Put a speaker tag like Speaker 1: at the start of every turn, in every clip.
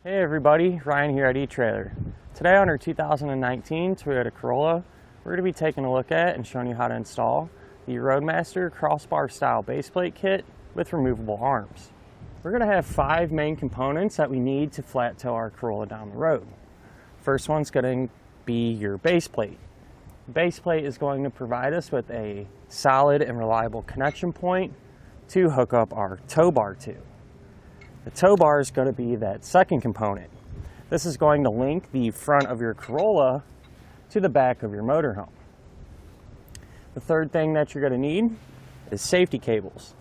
Speaker 1: Hey everybody, Ryan here at eTrailer. Today on our 2019 Toyota Corolla, we're going to be taking a look at and showing you how to install the Roadmaster Crossbar-Style baseplate kit with removable arms. We're going to have 5 main components that we need to flat tow our Corolla down the road. First one's going to be your baseplate. The baseplate is going to provide us with a solid and reliable connection point to hook up our tow bar to. The tow bar is going to be that second component. This is going to link the front of your Corolla to the back of your motorhome. The third thing that you're going to need is safety cables.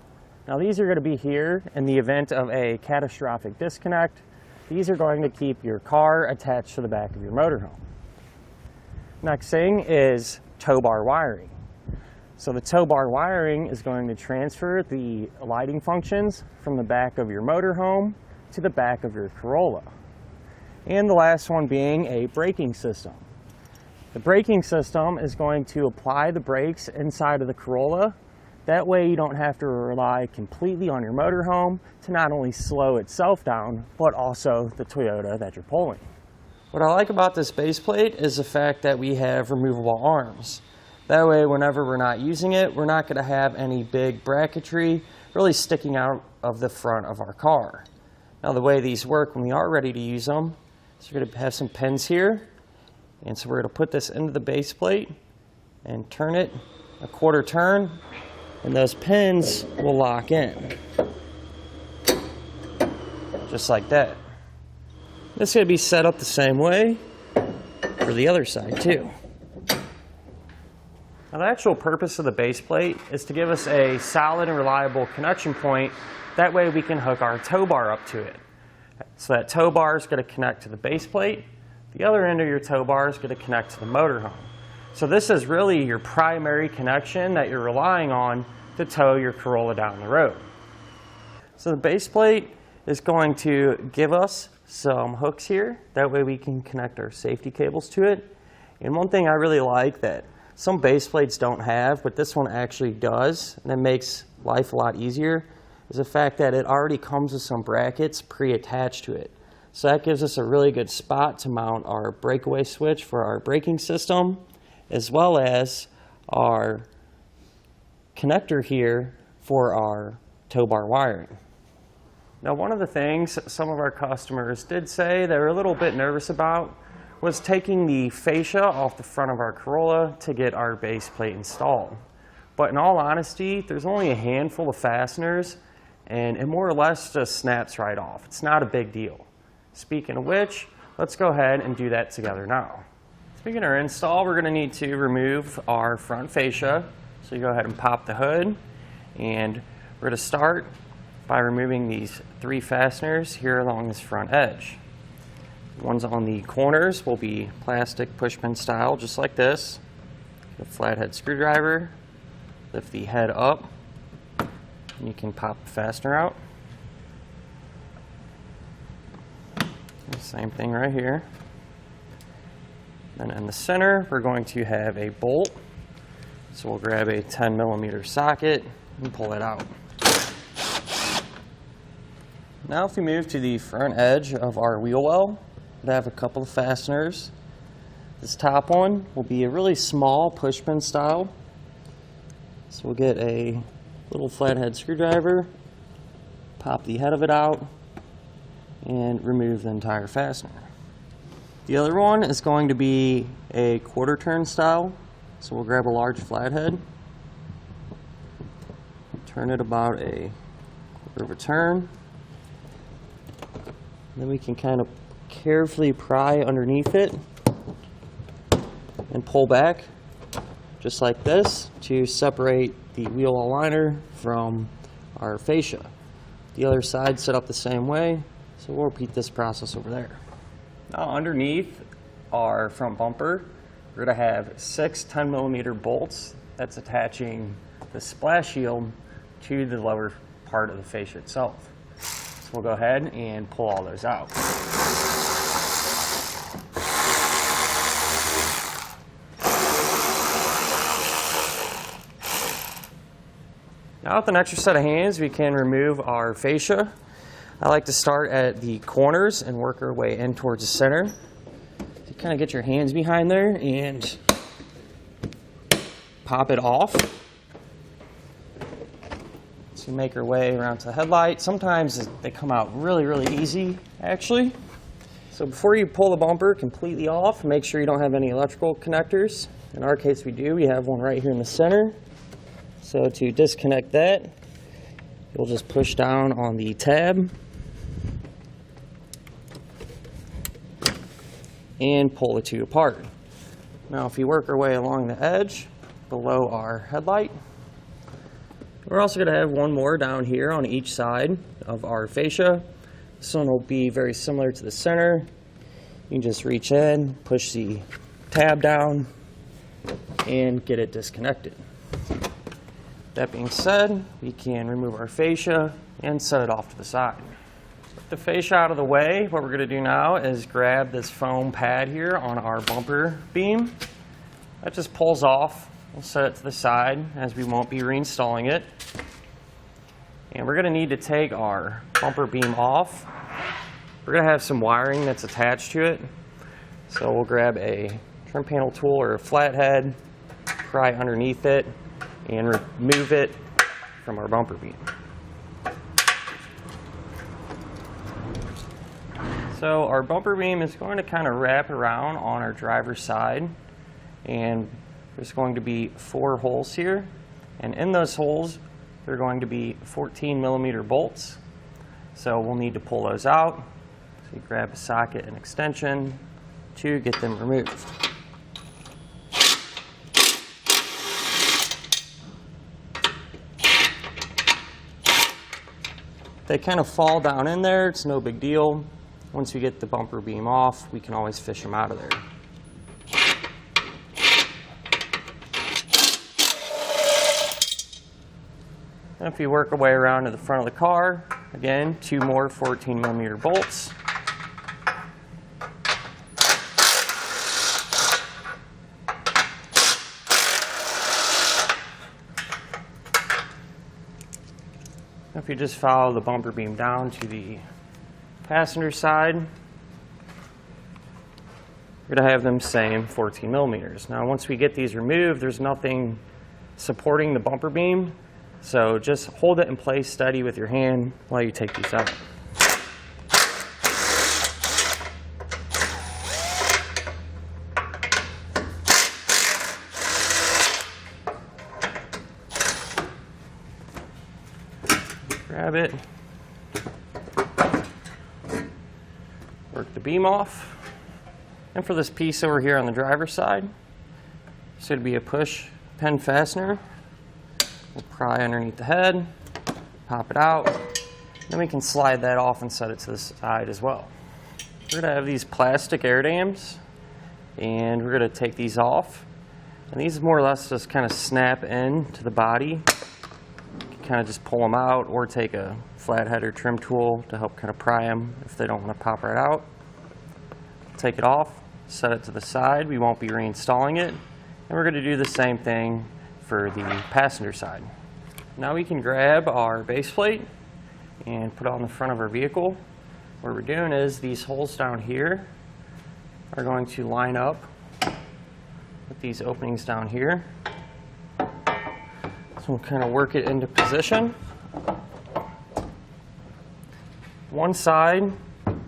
Speaker 1: Now these are going to be here in the event of a catastrophic disconnect. These are going to keep your car attached to the back of your motorhome. Next thing is tow bar wiring. So the tow bar wiring is going to transfer the lighting functions from the back of your motorhome to the back of your Corolla. And the last one being a braking system. The braking system is going to apply the brakes inside of the Corolla. That way you don't have to rely completely on your motorhome to not only slow itself down, but also the Toyota that you're pulling. What I like about this base plate is the fact that we have removable arms. That way, whenever we're not using it, we're not going to have any big bracketry really sticking out of the front of our car. Now, the way these work when we are ready to use them, so we're going to have some pins here. And so we're going to put this into the base plate and turn it a quarter turn, and those pins will lock in. Just like that. This is going to be set up the same way for the other side too. Now, the actual purpose of the base plate is to give us a solid and reliable connection point. That way we can hook our tow bar up to it. So that tow bar is going to connect to the base plate. The other end of your tow bar is going to connect to the motorhome. So this is really your primary connection that you're relying on to tow your Corolla down the road. So the base plate is going to give us some hooks here. That way we can connect our safety cables to it. And one thing I really like that some base plates don't have, but this one actually does, and it makes life a lot easier, is the fact that it already comes with some brackets pre-attached to it. So that gives us a really good spot to mount our breakaway switch for our braking system, as well as our connector here for our tow bar wiring. Now, one of the things some of our customers did say they were a little bit nervous about was taking the fascia off the front of our Corolla to get our base plate installed. But in all honesty, there's only a handful of fasteners, and it more or less just snaps right off. It's not a big deal. Speaking of which, let's go ahead and do that together now. Speaking of our install, we're going to need to remove our front fascia. So you go ahead and pop the hood, and we're going to start by removing these 3 fasteners here along this front edge. The ones on the corners will be plastic pushpin style, just like this. Get a flathead screwdriver, lift the head up, and you can pop the fastener out. Same thing right here. Then in the center, we're going to have a bolt. So we'll grab a 10mm socket and pull it out. Now if we move to the front edge of our wheel well, we'll have a couple of fasteners. This top one will be a really small pushpin style. So we'll get a little flathead screwdriver, pop the head of it out, and remove the entire fastener. The other one is going to be a quarter turn style. So we'll grab a large flathead, turn it about a quarter of a turn. Then we can kind of carefully pry underneath it and pull back just like this to separate the wheel well liner from our fascia. The other side set up the same way, so we'll repeat this process over there. Now underneath our front bumper, we're going to have 6 10mm bolts that's attaching the splash shield to the lower part of the fascia itself. So we'll go ahead and pull all those out. Now with an extra set of hands, we can remove our fascia. I like to start at the corners and work our way in towards the center. So kind of get your hands behind there and pop it off. So make our way around to the headlight. Sometimes they come out really, really easy, actually. So before you pull the bumper completely off, make sure you don't have any electrical connectors. In our case, we do. We have one right here in the center. So to disconnect that, you'll just push down on the tab and pull the two apart. Now if you work our way along the edge below our headlight, we're also going to have one more down here on each side of our fascia. This one will be very similar to the center. You can just reach in, push the tab down, and get it disconnected. That being said, we can remove our fascia and set it off to the side. With the fascia out of the way, what we're going to do now is grab this foam pad here on our bumper beam. That just pulls off. We'll set it to the side as we won't be reinstalling it. And we're going to need to take our bumper beam off. We're going to have some wiring that's attached to it. So we'll grab a trim panel tool or a flathead, pry underneath it, and remove it from our bumper beam. So our bumper beam is going to kind of wrap around on our driver's side, and there's going to be 4 holes here, and in those holes there are going to be 14mm bolts. So we'll need to pull those out. So you grab a socket and extension to get them removed. They kind of fall down in there, it's no big deal. Once we get the bumper beam off, we can always fish them out of there. And if you work our way around to the front of the car, again, 2 more 14mm bolts. If you just follow the bumper beam down to the passenger side, you're going to have them same 14mm. Now once we get these removed, there's nothing supporting the bumper beam, so just hold it in place steady with your hand while you take these out. Grab it, work the beam off, and for this piece over here on the driver's side, this would be a push pin fastener. We'll pry underneath the head, pop it out, then we can slide that off and set it to the side as well. We're going to have these plastic air dams, and we're going to take these off, and these more or less just kind of snap in to the body. Kind of just pull them out, or take a flathead or trim tool to help kind of pry them if they don't want to pop right out. Take it off, set it to the side. We won't be reinstalling it, and we're going to do the same thing for the passenger side. Now we can grab our base plate and put it on the front of our vehicle. What we're doing is these holes down here are going to line up with these openings down here. So we'll kind of work it into position. One side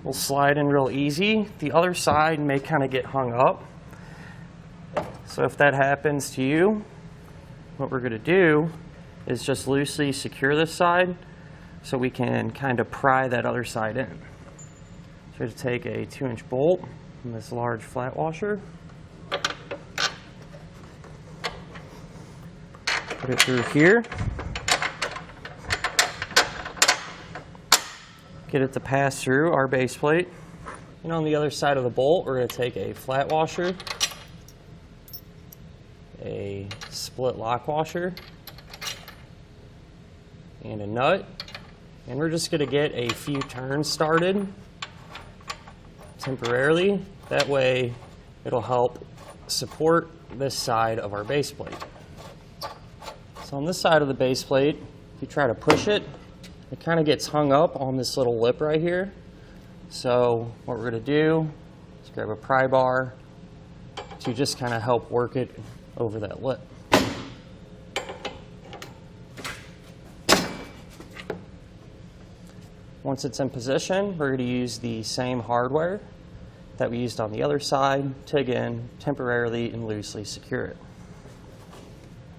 Speaker 1: will slide in real easy. The other side may kind of get hung up. So if that happens to you, what we're going to do is just loosely secure this side so we can kind of pry that other side in. So we're going to take a 2-inch bolt from this large flat washer. Put it through here. Get it to pass through our base plate. And on the other side of the bolt, we're going to take a flat washer, a split lock washer, and a nut. And we're just going to get a few turns started temporarily. That way it'll help support this side of our base plate. So on this side of the base plate, if you try to push it, it kind of gets hung up on this little lip right here. So what we're going to do is grab a pry bar to just kind of help work it over that lip. Once it's in position, we're going to use the same hardware that we used on the other side to, again, temporarily and loosely secure it.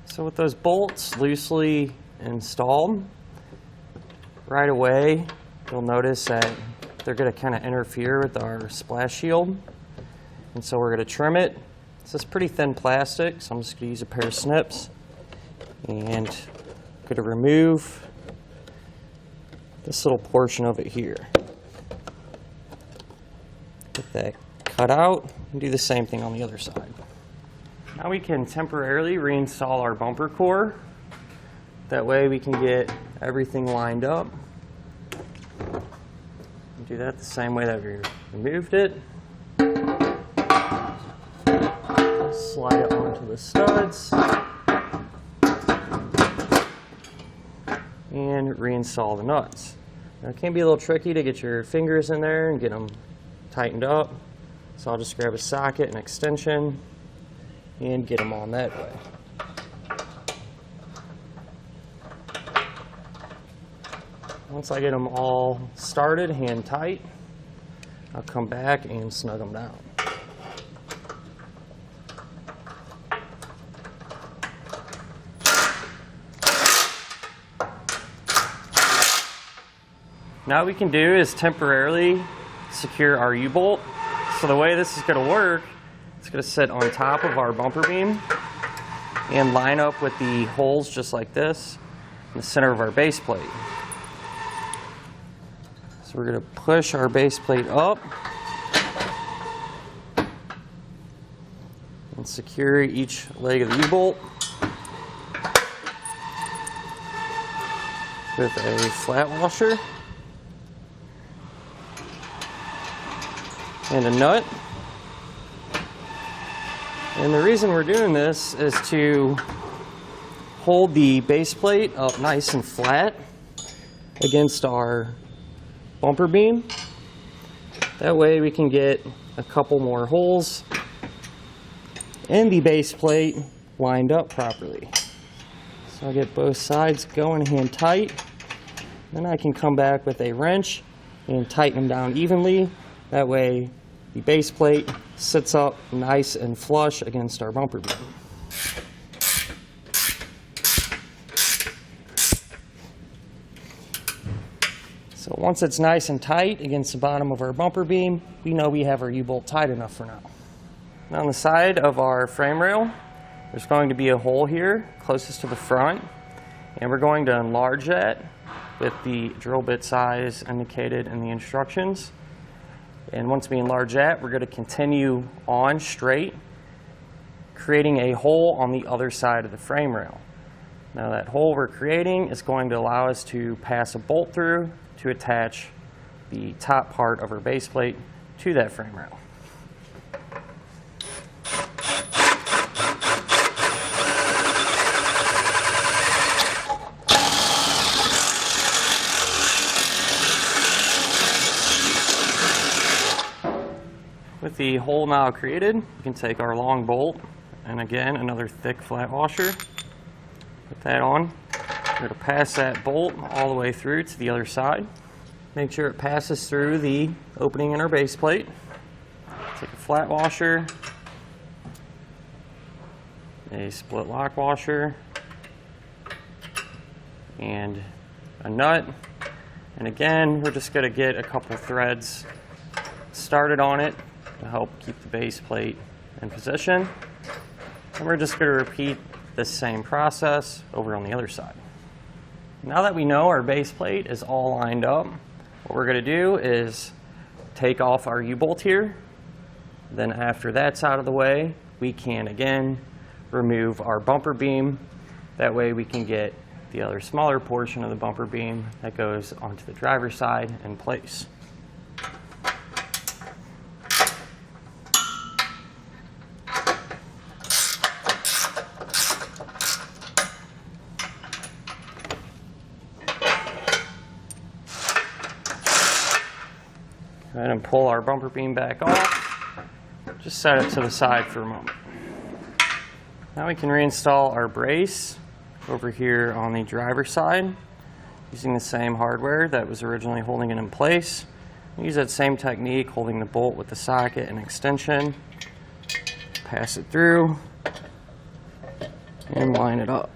Speaker 1: So with those bolts loosely installed, right away you'll notice that they're going to kind of interfere with our splash shield. And so we're going to trim it. This is pretty thin plastic, so I'm just going to use a pair of snips and going to remove this little portion of it here. Get that cut out and do the same thing on the other side. Now we can temporarily reinstall our bumper core. That way we can get everything lined up. Do that the same way that we removed it. Slide it onto the studs and reinstall the nuts. Now it can be a little tricky to get your fingers in there and get them tightened up, so I'll just grab a socket and extension and get them on that way. Once I get them all started, hand tight, I'll come back and snug them down. Now what we can do is temporarily secure our U-bolt. So the way this is going to work, it's going to sit on top of our bumper beam and line up with the holes just like this in the center of our base plate. So we're going to push our base plate up and secure each leg of the U-bolt with a flat washer and a nut. And the reason we're doing this is to hold the base plate up nice and flat against our bumper beam. That way we can get a couple more holes in the base plate lined up properly. So I'll get both sides going hand tight. Then I can come back with a wrench and tighten them down evenly. That way the base plate sits up nice and flush against our bumper beam. So once it's nice and tight against the bottom of our bumper beam, we know we have our U-bolt tight enough for now. Now on the side of our frame rail, there's going to be a hole here closest to the front, and we're going to enlarge that with the drill bit size indicated in the instructions. And once we enlarge that, we're going to continue on straight, creating a hole on the other side of the frame rail. Now that hole we're creating is going to allow us to pass a bolt through to attach the top part of our base plate to that frame rail. With the hole now created, we can take our long bolt and again another thick flat washer, put that on. We're going to pass that bolt all the way through to the other side. Make sure it passes through the opening in our base plate. Take a flat washer, a split lock washer, and a nut. And again, we're just going to get a couple threads started on it to help keep the base plate in position. And we're just going to repeat this same process over on the other side. Now that we know our base plate is all lined up, what we're going to do is take off our U-bolt here. Then after that's out of the way, we can again remove our bumper beam. That way we can get the other smaller portion of the bumper beam that goes onto the driver's side in place. pull our bumper beam back off. Just set it to the side for a moment. Now we can reinstall our brace over here on the driver's side using the same hardware that was originally holding it in place. Use that same technique, holding the bolt with the socket and extension. Pass it through and line it up.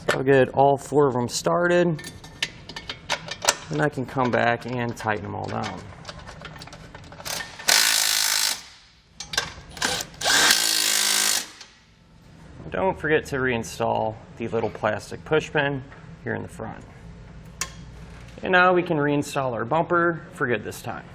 Speaker 1: So I'll get all 4 of them started, and I can come back and tighten them all down. Don't forget to reinstall the little plastic push pin here in the front. And now we can reinstall our bumper for good this time.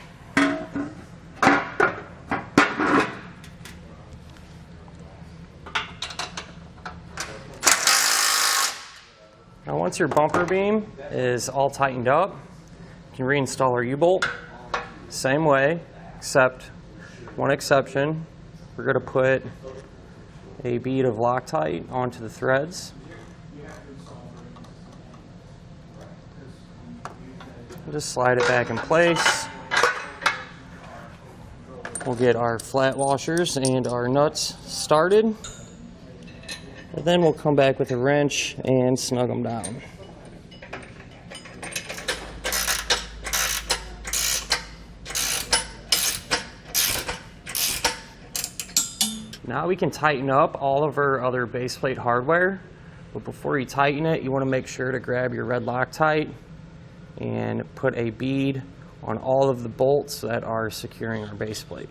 Speaker 1: Now once your bumper beam is all tightened up, you can reinstall our U-bolt. Same way, except one exception. We're going to put a bead of Loctite onto the threads. Just slide it back in place. We'll get our flat washers and our nuts started. And then we'll come back with a wrench and snug them down. Now we can tighten up all of our other base plate hardware, but before you tighten it, you want to make sure to grab your red Loctite and put a bead on all of the bolts that are securing our base plate.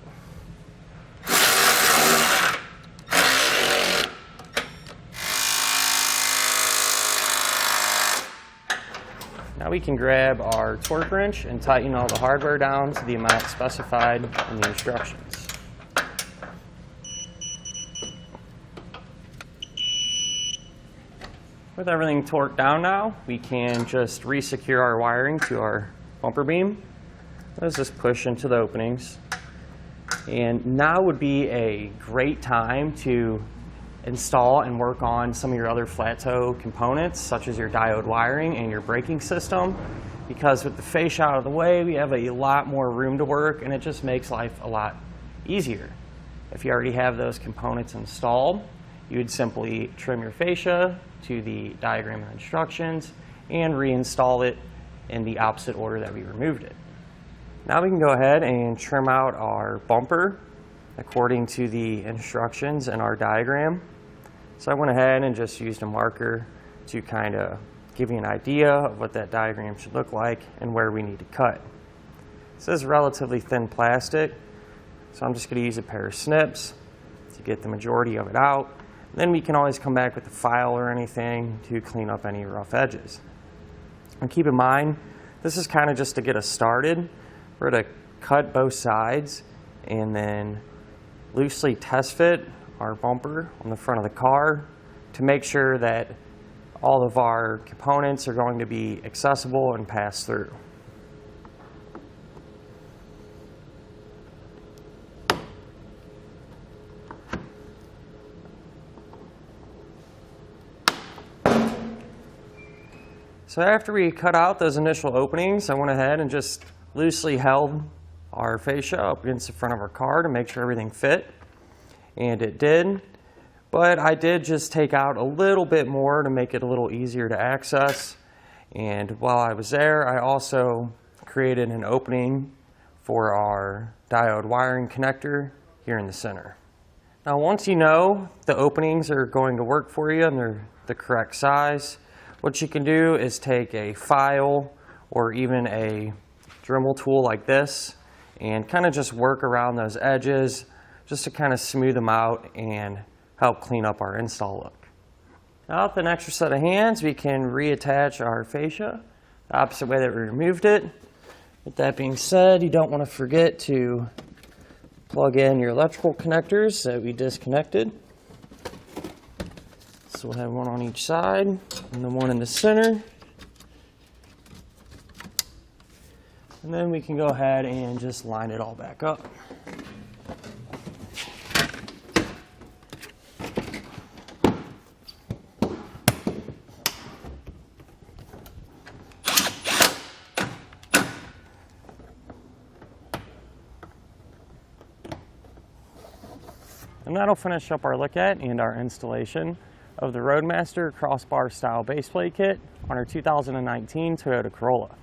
Speaker 1: Now we can grab our torque wrench and tighten all the hardware down to the amount specified in the instructions. With everything torqued down now, we can just re-secure our wiring to our bumper beam. Let's just push into the openings. And now would be a great time to install and work on some of your other flat toe components, such as your diode wiring and your braking system, because with the fascia out of the way, we have a lot more room to work, and it just makes life a lot easier. If you already have those components installed, you would simply trim your fascia to the diagram and instructions and reinstall it in the opposite order that we removed it. Now we can go ahead and trim out our bumper according to the instructions in our diagram. So I went ahead and just used a marker to kind of give you an idea of what that diagram should look like and where we need to cut. This is relatively thin plastic, so I'm just going to use a pair of snips to get the majority of it out. Then we can always come back with a file or anything to clean up any rough edges. And keep in mind, this is kind of just to get us started. We're going to cut both sides and then loosely test fit our bumper on the front of the car to make sure that all of our components are going to be accessible and pass through. So after we cut out those initial openings, I went ahead and just loosely held our fascia up against the front of our car to make sure everything fit, and it did. But I did just take out a little bit more to make it a little easier to access. And while I was there, I also created an opening for our diode wiring connector here in the center. Now once you know the openings are going to work for you and they're the correct size, what you can do is take a file or even a Dremel tool like this and kind of just work around those edges just to kind of smooth them out and help clean up our install look. Now with an extra set of hands, we can reattach our fascia the opposite way that we removed it. With that being said, you don't want to forget to plug in your electrical connectors that we disconnected. So we'll have one on each side and then one in the center. And then we can go ahead and just line it all back up. And that'll finish up our look at and our installation of the Roadmaster Crossbar-Style baseplate kit on our 2019 Toyota Corolla.